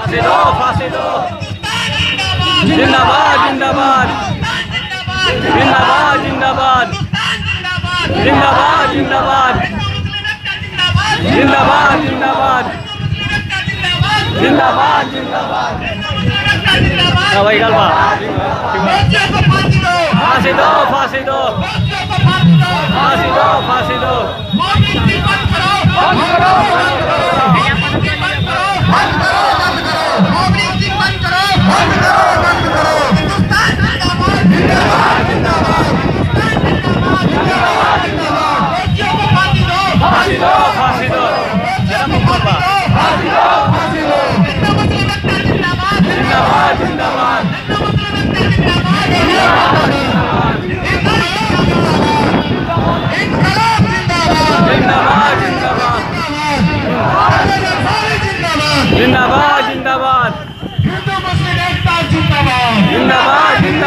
फांसी दो, फांसी दो। जिंदाबाद जिंदाबाद जिंदाबाद जिंदाबाद जिंदाबाद जिंदाबाद जिंदाबाद जिंदाबाद जिंदाबाद जिंदाबाद। भाई गल फांसी दो, फांसी दो, फांसी दो, फांसी दो। फांसी दो, फांसी दो। जिंदाबाद जिंदाबाद जिंदाबाद जिंदाबाद जिंदाबाद जिंदाबाद